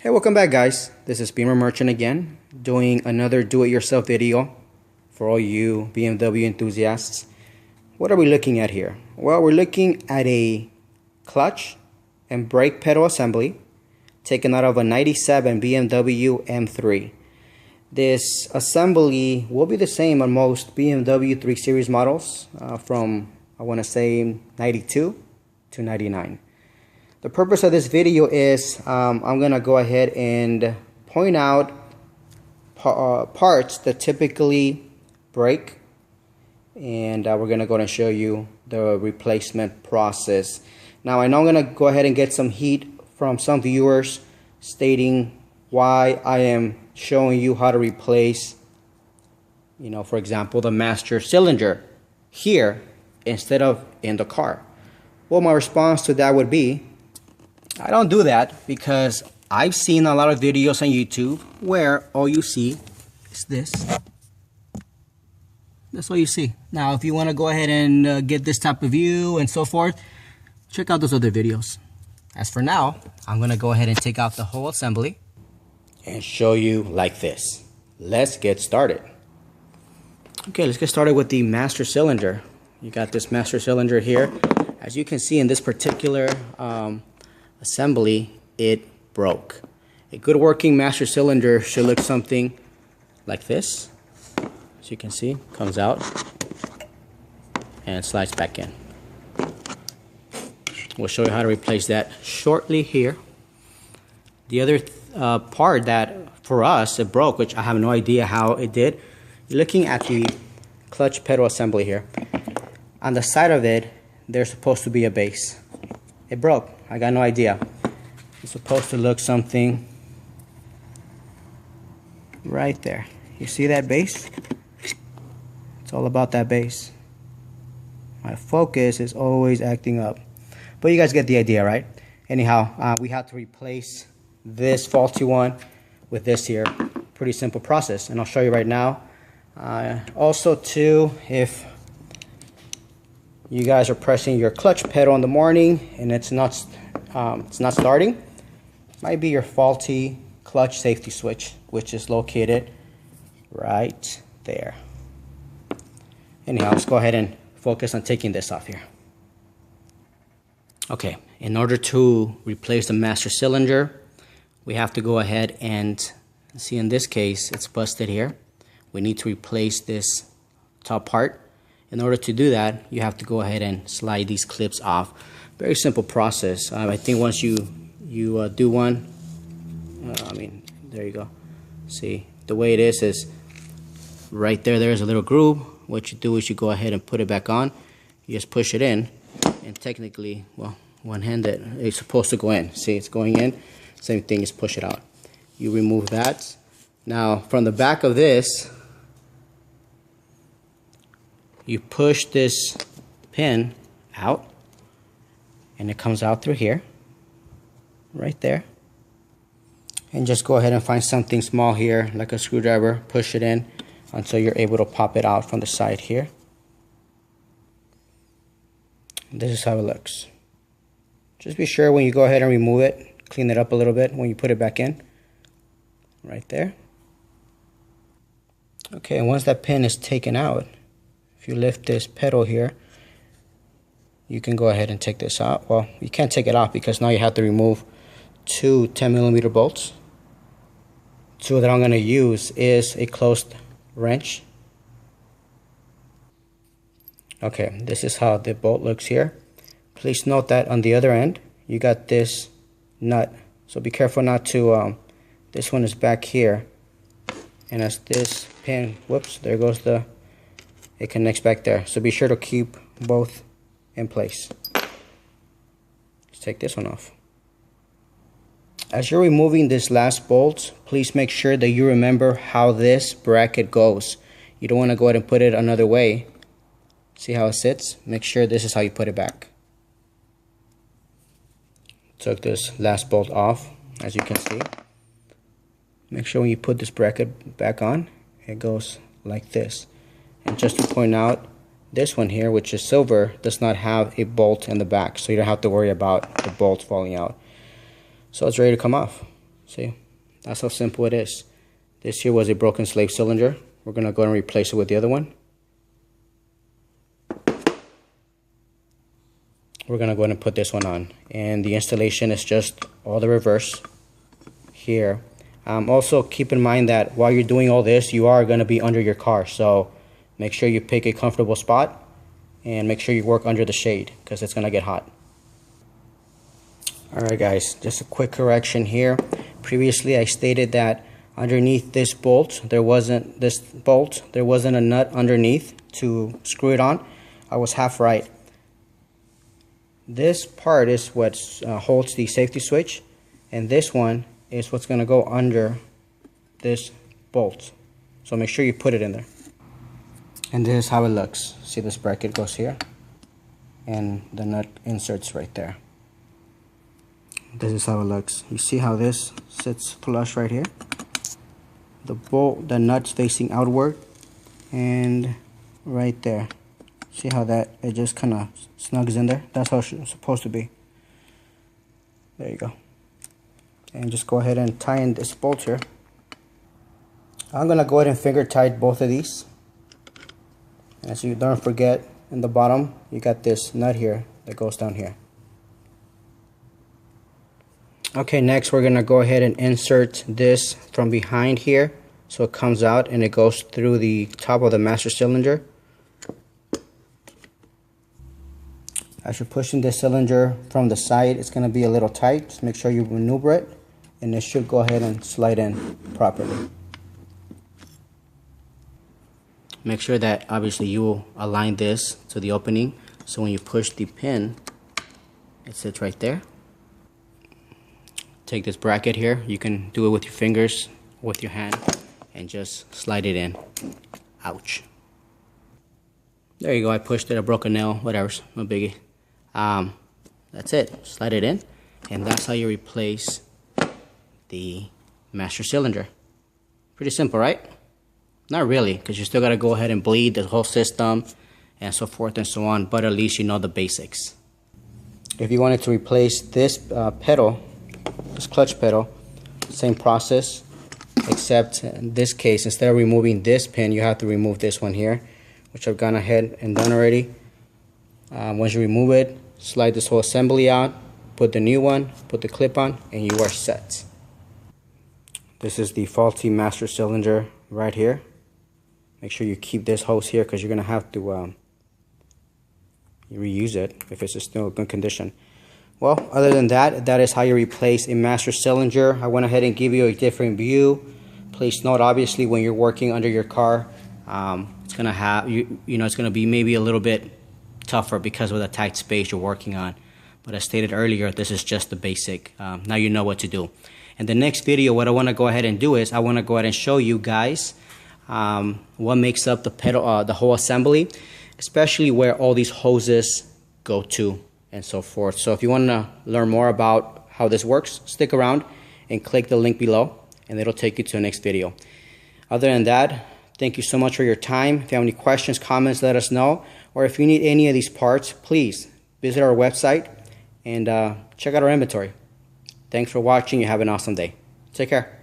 Hey, welcome back guys. This is Beamer Merchant again, doing another do-it-yourself video for all you BMW enthusiasts. What are we looking at here? Well, we're looking at a clutch and brake pedal assembly taken out of a 97 BMW M3. This assembly will be the same on most BMW 3 Series models from, I want to say, 92 to 99. The purpose of this video is I'm going to go ahead and point out parts that typically break, and we're going to go and show you the replacement process. Now I know I'm going to go ahead and get some heat from some viewers stating why I am showing you how to replace, for example, the master cylinder here instead of in the car. Well, my response to that would be, I don't do that because I've seen a lot of videos on YouTube where all you see is this. That's all you see. Now, if you want to go ahead and get this type of view and so forth, check out those other videos. As for now, I'm going to go ahead and take out the whole assembly and show you like this. Let's get started. Okay, let's get started with the master cylinder. You got this master cylinder here. As you can see in this particular assembly, it broke. A good working master cylinder should look something like this. As you can see, comes out and slides back in. We'll show you how to replace that shortly here. The other part that for us it broke, which I have no idea how it did, you're looking at the clutch pedal assembly here. On the side of it, there's supposed to be a base. It broke. I got no idea. It's supposed to look something right there. You see that base? It's all about that base. My focus is always acting up. But you guys get the idea, right? Anyhow, we have to replace this faulty one with this here. Pretty simple process, and I'll show you right now. Also too, if you guys are pressing your clutch pedal in the morning and it's not starting, might be your faulty clutch safety switch, which is located right there. Anyhow, let's go ahead and focus on taking this off here. Okay, in order to replace the master cylinder, we have to go ahead and see, in this case it's busted here. We need to replace this top part. In order to do that, you have to go ahead and slide these clips off. Very simple process. I think once you do one, there you go. See, the way it is right there. There's a little groove. What you do is you go ahead and put it back on. You just push it in, and technically, well, one-handed, it's supposed to go in. See, it's going in. Same thing, is push it out. You remove that. Now, from the back of this, you push this pin out, and it comes out through here, right there. And just go ahead and find something small here, like a screwdriver, push it in until you're able to pop it out from the side here. This is how it looks. Just be sure when you go ahead and remove it, clean it up a little bit when you put it back in, right there. Okay, and once that pin is taken out, if you lift this pedal here, you can go ahead and take this out. Well, you can't take it off because now you have to remove two 10mm bolts. Two that I'm going to use is a closed wrench. Okay, this is how the bolt looks here. Please note that on the other end, you got this nut. So be careful not to, this one is back here. And as this pin, whoops, there goes it connects back there. So be sure to keep both in place. Let's take this one off. As you're removing this last bolt, please make sure that you remember how this bracket goes. You don't want to go ahead and put it another way. See how it sits? Make sure this is how you put it back. Took this last bolt off, as you can see. Make sure when you put this bracket back on, it goes like this. And just to point out, this one here, which is silver, does not have a bolt in the back, so you don't have to worry about the bolt falling out. So it's ready to come off. See, that's how simple it is. This here was a broken slave cylinder. We're going to go and replace it with the other one. We're going to go ahead and put this one on. And the installation is just all the reverse here. Also keep in mind that while you're doing all this, you are going to be under your car. So make sure you pick a comfortable spot and make sure you work under the shade because it's going to get hot. Alright guys, just a quick correction here. Previously I stated that underneath this bolt, there wasn't a nut underneath to screw it on. I was half right. This part is what holds the safety switch, and this one is what's going to go under this bolt. So make sure you put it in there. And this is how it looks. See, this bracket goes here, and the nut inserts right there. This is how it looks. You see how this sits flush right here? The nut's facing outward, and right there. See how it just kind of snugs in there? That's how it's supposed to be. There you go. And just go ahead and tie in this bolt here. I'm going to go ahead and finger tight both of these. And so you don't forget, in the bottom, you got this nut here that goes down here. Okay, next we're going to go ahead and insert this from behind here. So it comes out and it goes through the top of the master cylinder. As you're pushing the cylinder from the side, it's going to be a little tight. Just make sure you maneuver it, and it should go ahead and slide in properly. Make sure that obviously you will align this to the opening, so when you push the pin, it sits right there. Take this bracket here. You can do it with your fingers, with your hand, and just slide it in. Ouch. There you go. I pushed it. I broke a nail. Whatever. No biggie. That's it. Slide it in, and that's how you replace the master cylinder. Pretty simple, right? Not really, because you still got to go ahead and bleed the whole system and so forth and so on, but at least you know the basics. If you wanted to replace this pedal, this clutch pedal, same process, except in this case, instead of removing this pin, you have to remove this one here, which I've gone ahead and done already. Once you remove it, slide this whole assembly out, put the new one, put the clip on, and you are set. This is the faulty master cylinder right here. Make sure you keep this hose here because you're going to have to reuse it if it's still in good condition. Well, other than that, that is how you replace a master cylinder. I went ahead and give you a different view. Please note, obviously, when you're working under your car, it's going to have it's going to be maybe a little bit tougher because of the tight space you're working on. But as stated earlier, this is just the basic. Now you know what to do. In the next video, what I want to go ahead and do is I want to go ahead and show you guys what makes up the pedal, the whole assembly, especially where all these hoses go to and so forth. So if you want to learn more about how this works, stick around and click the link below, and it'll take you to the next video. Other than that, thank you so much for your time. If you have any questions, comments, let us know. Or if you need any of these parts, please visit our website and check out our inventory. Thanks for watching. You have an awesome day. Take care.